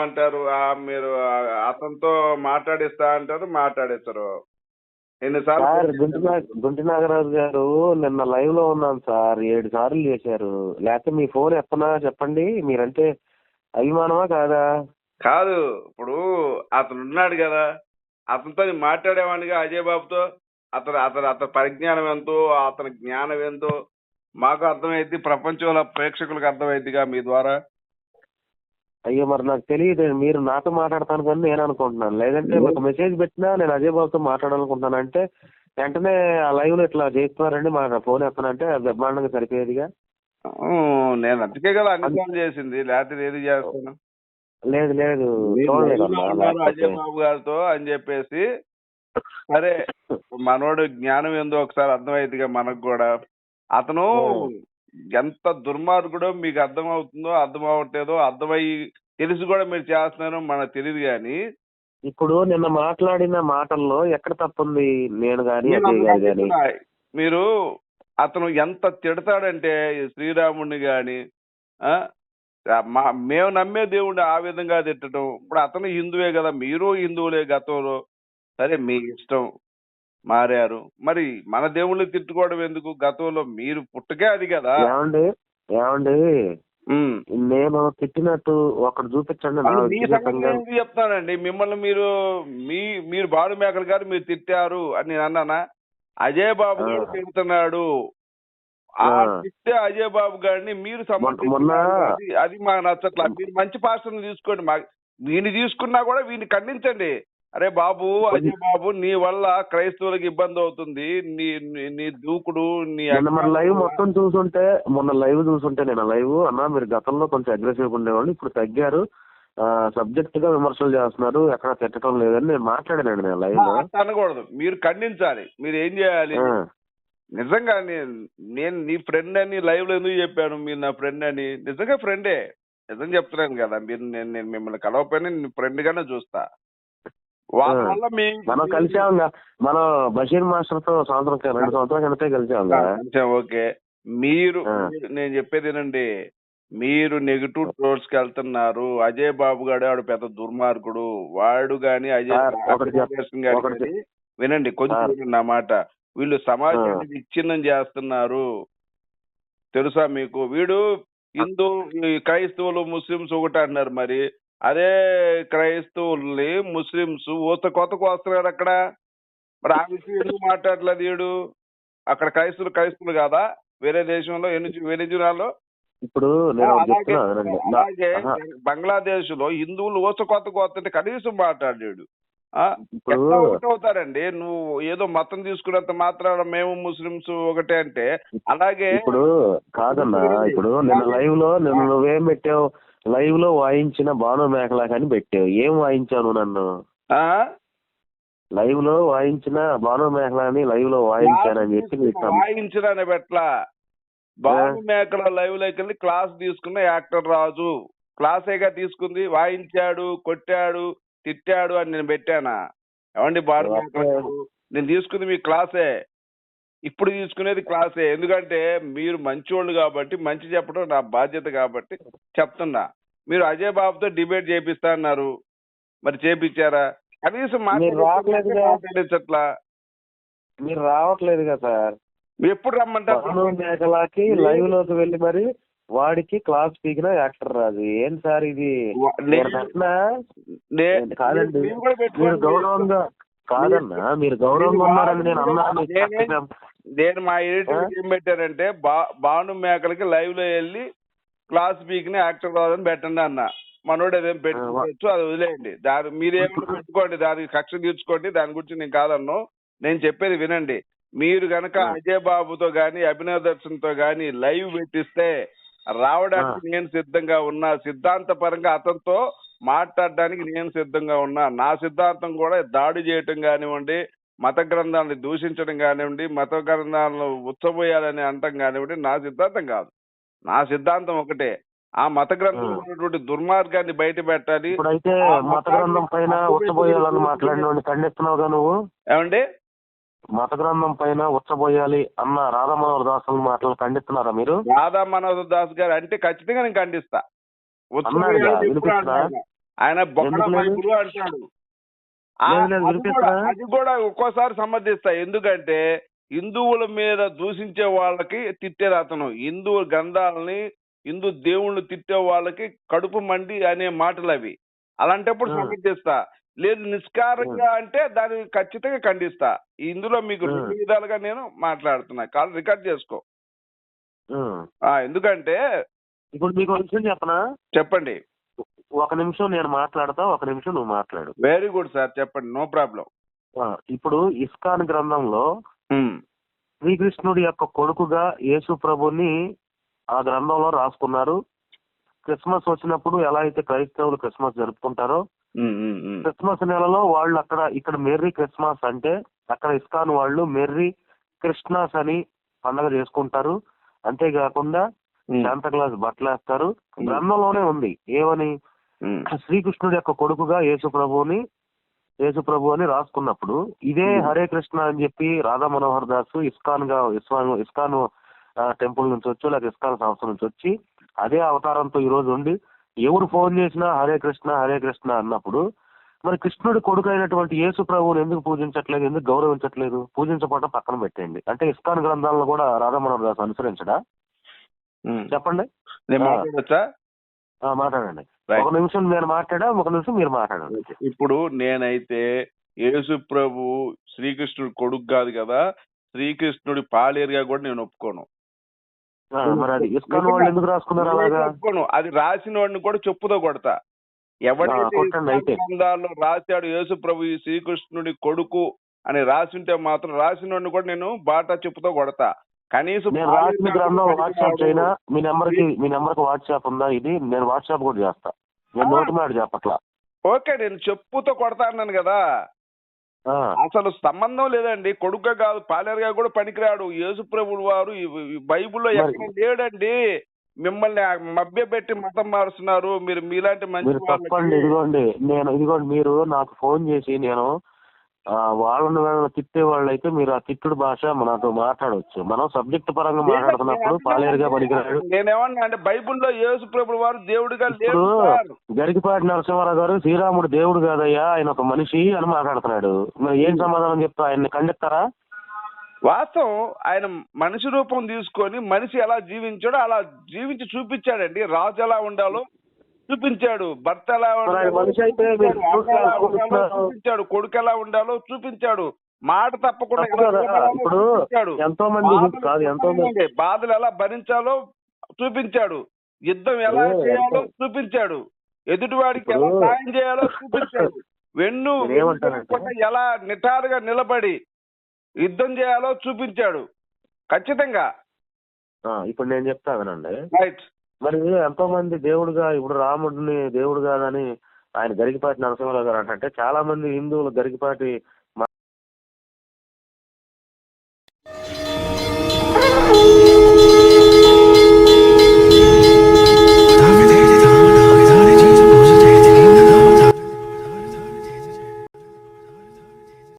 చేయమంటారు. మీరు అతనితో మాట్లాడిస్తా అంటారు, మాట్లాడిస్తారు. ఎన్నిసార్లు సార్ ఫోన్ చేశాను? గుంటి నాగరాజు గారు నిన్న లైవ్ లో ఉన్నాను సార్, 7 సార్లు చేశారు. లేకపోతే మీ ఫోన్ ఎత్తనా చెప్పండి, మీరంటే అభిమానమా కాదా? కాదు, ఇప్పుడు అతను ఉన్నాడు కదా, అతనితో నేను మాట్లాడేవాడిగా అజయ్ బాబుతో. అతను అతను అతని పరిజ్ఞానం ఎంతో, అతని జ్ఞానం ఎంతో మాకు అర్థమైద్ది, ప్రపంచంలో ప్రేక్షకులకు అర్థమైద్దిగా మీ ద్వారా. అయ్యో మరి నాకు తెలియదు, మీరు నాతో మాట్లాడతాను కానీ నేను అనుకుంటున్నాను. లేదంటే ఒక మెసేజ్ పెట్టినా నేను అజయ్ బాబుతో మాట్లాడాలనుకుంటున్నాను అంటే వెంటనే ఆ లైవ్ లో ఇట్లా చేస్తున్నారండి మా ఫోన్ ఎత్తనంటే అది బ్రహ్మాండంగా సరిపోయేదిగా. నేను అందుకే కదా అన్నిసార్లు చేసింది, లేకపోతే ఏది చేస్తాను. లేదు లేదు, మీరు చూడలేదమ్మా. ఉన్నారు లేకపోతే అజయ్ బాబు గారితో అని చెప్పేసి, సరే మనోడు జ్ఞానం ఏందో ఒకసారి అర్థమైద్దిగా మనకు కూడా. అతను ఎంత దుర్మార్గుడో మీకు అర్థం అవుతుందో అర్థం అవ్వట్లేదో, అర్థమయ్యి తెలిసి కూడా మీరు చేస్తున్నారో మనకు తెలియదు కానీ, ఇప్పుడు నిన్న మాట్లాడిన మాటల్లో ఎక్కడ తప్పుంది? నేను గాని నేను అజయ్ అందుకే గారు గాని. చెప్తున్నా, మీరు అతను ఎంత తిడతాడంటే శ్రీరాముడిని గాని, ఆ, మేము నమ్మే దేవుడిని ఆ విధంగా తిట్టడం. ఇప్పుడు అతను హిందువే కదా, మీరు హిందువులే గతంలో. సరే మీ ఇష్టం, మారారు. మరి మన దేవుళ్ళని తిట్టుకోవడం ఎందుకు? గతంలో మీరు పుట్టకే అది కదా. ఏమండి ఏమండి ఉమ్. నేను తిట్టినట్టు ఒకటి చూపించండి నా అవును, మీ సంగతి వ్యక్తిగతంగా. నేను ఎందుకు చెప్తానండి? మిమ్మల్ని మీరు బాడు మేకలు గారు మీరు తిట్టారు అని నేను అన్నానా? అజయ్ బాబు గారు తిడుతున్నాడు, ఆ తిట్టే అజయ్ బాబు గారిని మీరు సమర్థిస్తున్నారు. అది అది మాకు నచ్చట్లా. మీరు మంచి పాస్టర్ని తీసుకోండి, వీని తీసుకున్నా కూడా వీని ఖండించండి. అరే బాబు, అజయ్ బాబు, నీ వల్ల క్రైస్తవులకు ఇబ్బంది అవుతుంది. నీ నీ నీ దూకుడు, నీ మరి లైవ్ మొత్తం చూసుంటే, మొన్న లైవ్ చూసుంటే నేను లైవ్ అన్నా మీరు గతంలో కొంచెం అగ్రెసివ్ ఉండేవాళ్ళు, ఇప్పుడు తగ్గారు, సబ్జెక్ట్ గా విమర్శలు చేస్తున్నారు, ఎక్కడ తిట్టడం లేదని నేను మాట్లాడానండి నేను లైవ్ లో. అనకూడదు, మీరు ఖండించాలి. మీరు ఏం చేయాలి? నిజంగా నేను నీ ఫ్రెండ్ అని లైవ్ లో ఎందుకు చెప్పాను? మీరు నా ఫ్రెండ్ అని, నిజంగా ఫ్రెండే, నిజం చెప్తున్నాను కదా. మీరు నేను మిమ్మల్ని కలవకపోయినా నేను ఫ్రెండ్ గానే చూస్తా. వాళ్ళ వల్ల మనం కలిసాంగా, మనం బషీర్ మాస్టర్ తో 2 సంవత్సరాల కిందటే కలిసాంగా. ఓకే. మీరు నేను చెప్పేది ఏనండి, మీరు నెగిటివ్ ట్రోల్స్ కి వెళ్తున్నారు. అజయ్ బాబు గారు ఆడు పెద్ద దుర్మార్గుడు, వాడు గాని అజయ్ వినండి కొంచెం వినండి నా మాట. వీళ్ళు సమాజాన్ని విచ్ఛిన్నం చేస్తున్నారు, తెలుసా మీకు? వీడు హిందూ, క్రైస్తవులు, ముస్లింస్ ఒకటి అంటున్నారు. మరి అదే క్రైస్తవుల్ని ముస్లింస్ కొత్తకు వస్తున్నారు అక్కడ. మరి ఆ విషయం ఎందుకు మాట్లాడలేదు వీడు? అక్కడ క్రైస్తవులు కాదా వేరే దేశంలో, వెనిజులాలో? ఇప్పుడు అలాగే బంగ్లాదేశ్ లో హిందువులు కొత్తకు వస్తుంటే కనీసం మాట్లాడాడు. ఎట్లా ఒకటవుతారండి? నువ్వు ఏదో మతం తీసుకున్నంత మాత్రాన మేము ముస్లింస్ ఒకటే అంటే అలాగే. ఇప్పుడు కాదన్నా, ఇప్పుడు నిన్న లైవ్ లో నువ్వేం పెట్టావు? లైవ్ లో వాయించిన భాను మేకలా కానీ పెట్టావు, ఏం వాయించాను నన్ను? లైవ్ లో వాయించిన భాను మేకలా అని లైవ్ లో వాయించానని చెప్పి వాయించడాన్ని పెట్లా. భాను మేకల లైవ్ లోకి వెళ్ళి క్లాస్ తీసుకున్న యాక్టర్ రాజు క్లాసేగా తీసుకుంది. వాయించాడు, కొట్టాడు, తిట్టాడు అని నేను పెట్టానా? ఏమండి భాను మేకల, నేను తీసుకుంది మీ క్లాసే, ఇప్పుడు తీసుకునేది క్లాసే. ఎందుకంటే మీరు మంచోళ్ళు కాబట్టి, మంచి చెప్పడం నా బాధ్యత కాబట్టి చెప్తున్నా. మీరు అజయ్ బాబుతో డిబేట్ చేపిస్తా అన్నారు, మరి చేపించారా? కనీసం మాట్లాడించట్లా. మీరు రావట్లేదుగా సార్. ఎప్పుడు రమ్మంటారు? మేకలాకి లైవ్ లోకి వెళ్ళి మరి వాడికి క్లాస్ పీకిన యాక్టర్ రాజు, ఏం సార్ ఇది? కాదండి, మీరు గౌరవంగా కాదన్నా, మీరు గౌరవంగా ఉన్నారని నేను అన్నాను. నేను మా ఎడిటర్ ఏం పెట్టారంటే, భాను మేకలకి లైవ్ లో వెళ్ళి క్లాస్ పీకిన యాక్టర్ రాదని పెట్టండి అన్న. మనోడు అదేం పెట్టుకోవచ్చు, అది వదిలేయండి. మీరేమో పెట్టుకోండి, దానికి కక్ష తీర్చుకోండి, దాని గురించి నేను కాదన్ను. నేను చెప్పేది వినండి. మీరు గనక అజయ్ బాబుతో గాని, అభినవ్ దర్శన్ తో గాని లైవ్ పెట్టిస్తే రావడానికి నేను సిద్ధంగా ఉన్నా. సిద్ధాంతపరంగా అతనితో మాట్లాడడానికి నేను సిద్ధంగా ఉన్నా. నా సిద్ధాంతం కూడా దాడి చేయటం కానివ్వండి, మత గ్రంథాలను దూషించడం కానివ్వండి, మత గ్రంథాలను ఉచ్చబోయాలని అంటం కానివ్వండి నా సిద్ధాంతం కాదు. నా సిద్ధాంతం ఒకటే, ఆ మత గ్రంథంలో ఉన్నటువంటి దుర్మార్గాన్ని బయట పెట్టాలి. ఇప్పుడైతే మత గ్రంథం పైన ఉచ్చబోయాలని మాట్లాడిన ఖండిస్తున్నావుగా నువ్వు? ఏమండి? మత గ్రంథం పైన ఉచ్చబోయాలి అన్న రాధా మనోహర్ దాస్ మాటలు ఖండిస్తున్నారా మీరు? రాధా మనోహర్ దాస్ గారు అంటే ఖచ్చితంగా నేను ఖండిస్తా. ఆయన బొక్కల ఎందుకు లేదు? బైబుల్ అంటాడు. లేదు లేదు, వినిపిస్తుందా? అది కూడా ఒక్కోసారి సమర్థిస్తా. ఎందుకంటే హిందువుల మీద దూషించే వాళ్ళకి తిట్టేది అతను. హిందూ గ్రంథాలని, హిందూ దేవుళ్ళు తిట్టే వాళ్ళకి కడుపు మండి అనే మాటలు అవి. అలాంటప్పుడు ఆ. సమర్థిస్తా. లేదు నిష్కారంగా అంటే దాన్ని ఖచ్చితంగా ఖండిస్తా. ఇందులో మీకు ఆ. 2 విధాలుగా నేను మాట్లాడుతున్నా. కాల్ రికార్డ్ చేసుకో. ఆ. ఎందుకంటే ఇప్పుడు మీకు ఒక విషయం చెప్పనా? చెప్పండి. ఒక నిమిషం నేను మాట్లాడతా, ఒక నిమిషం నువ్వు మాట్లాడు. వెరీ గుడ్ సార్, చెప్పండి. No problem. ఇప్పుడు ఇస్కాన్ గ్రంథంలో శ్రీకృష్ణుడి యొక్క కొడుకుగా యేసు ప్రభుని ఆ గ్రంథంలో రాసుకున్నారు. క్రిస్మస్ వచ్చినప్పుడు ఎలా అయితే క్రైస్తవులు క్రిస్మస్ జరుపుకుంటారో, క్రిస్మస్ నెలలో వాళ్ళు ఇక్కడ మెర్రీ క్రిస్మస్ అంటే, అక్కడ ఇస్కాన్ వాళ్ళు మెర్రీ క్రిస్మస్ అని పండగ చేసుకుంటారు. అంతేకాకుండా శాంతా క్లాస్ బట్టలు వేస్తారు. గ్రంథంలోనే ఉంది ఏమని, శ్రీకృష్ణుడి యొక్క కొడుకుగా యేసు ప్రభు అని రాసుకున్నప్పుడు ఇదే హరే కృష్ణ అని చెప్పి రాధా మనోహర్ దాస్ ఇస్కాన్ టెంపుల్ నుంచి వచ్చి, లేకపోతే ఇస్కాన్ సంస్థ నుంచి వచ్చి అదే అవతారంతో ఈ రోజు ఉండి ఎవరు ఫోన్ చేసినా హరే కృష్ణ అన్నప్పుడు, మరి కృష్ణుడి కొడుకు అయినటువంటి యేసు ప్రభువుని ఎందుకు పూజించట్లేదు, ఎందుకు గౌరవించట్లేదు? పూజించకపోవడం పక్కన పెట్టండి. అంటే ఇస్కాన్ గ్రంథాలను కూడా రాధా మనోహర్ దాస్ అనుసరించడా? చెప్పండి. మాట్లాడండి. ఒక నిమిషం నేను మాట్లాడా, ఒక నిమిషం మీరు మాట్లాడండి. ఇప్పుడు నేనైతే యేసు ప్రభు శ్రీకృష్ణుడి కొడుకు కాదు కదా, శ్రీకృష్ణుడి పాలేరుగా కూడా నేను ఒప్పుకోను. మరి అది ఇస్కాన్ వాళ్ళు ఎందుకు రాసుకున్నారు అలాగా? ఒప్పుకోను. అది రాసిన వాడిని కూడా చెప్పుతో కొడతా. ఎవరైతే గ్రంథాల్లో రాశాడు యేసు ప్రభు ఈ శ్రీకృష్ణుడి కొడుకు అని రాసింటే మాత్రం రాసిన వాడిని కూడా నేను బాటా చెప్పుతో కొడతా. కనీసం రాసిన గ్రంథం వాట్సాప్ చేయనా? మీ నెంబర్కి వాట్సాప్ ఉందా? ఇది నేను వాట్సాప్ కూడా చేస్తా. నేను నోటి మాట చెప్పట్లా. ఓకే, నేను చెప్పుతో కొడతా అన్నాను కదా. అసలు సంబంధం లేదండి. కొడుకుగా కాదు, పాలేరుగా కూడా పనికిరాడు. యేసు ప్రభువు వారు బైబుల్లో ఎక్కడ లేడండి. మిమ్మల్ని మభ్య పెట్టి మతం మారుస్తున్నారు. మీలాంటి మంచి తప్పండి. ఇదిగోండి మీరు నాకు ఫోన్ చేసి నేను వాళ్ళని తిట్టే వాళ్ళు అయితే మీరు ఆ తిట్టుడు భాష నాతో మాట్లాడవచ్చు. మనం సబ్జెక్ట్ పరంగా మాట్లాడుతున్నప్పుడు పాలేరుగా పనికిరాడు. నేనేమన్నా అంటే బైబుల్లో యేసు ప్రభు వారు దేవుడుగా లేడు. గరికపాటి నరసింహారావు గారు శ్రీరాముడు దేవుడు కాదయ్యా, ఆయన ఒక మనిషి అని మాట్లాడుతున్నాడు. మరి ఏం సమాధానం చెప్తా? ఆయన్ని ఖండిస్తారా? వాస్తవం, ఆయన మనిషి రూపం తీసుకొని మనిషి ఎలా జీవించాడో అలా జీవించి చూపించాడండి. రాజు ఎలా ఉండాలో చూపించాడు, భర్త ఎలా చూపించాడు, కొడుకు ఎలా ఉండాలో చూపించాడు, మాట తప్పకుండా బాధలు ఎలా భరించాలో చూపించాడు, యుద్ధం ఎలా చేయాలో చూపించాడు, ఎదుటివాడికి ఎలా సాయం చేయాలో చూపించాడు, ఎలా నిటారుగా నిలబడి యుద్ధం చేయాలో చూపించాడు. ఖచ్చితంగా. ఇప్పుడు నేను చెప్తా వినండి. రైట్. మరి ఎంతో మంది దేవుడుగా, ఇప్పుడు రాముడిని దేవుడు కాదని ఆయన గరికపాటి నరసింహారావు గారు అంటే చాలా మంది హిందువులు గరికపాటి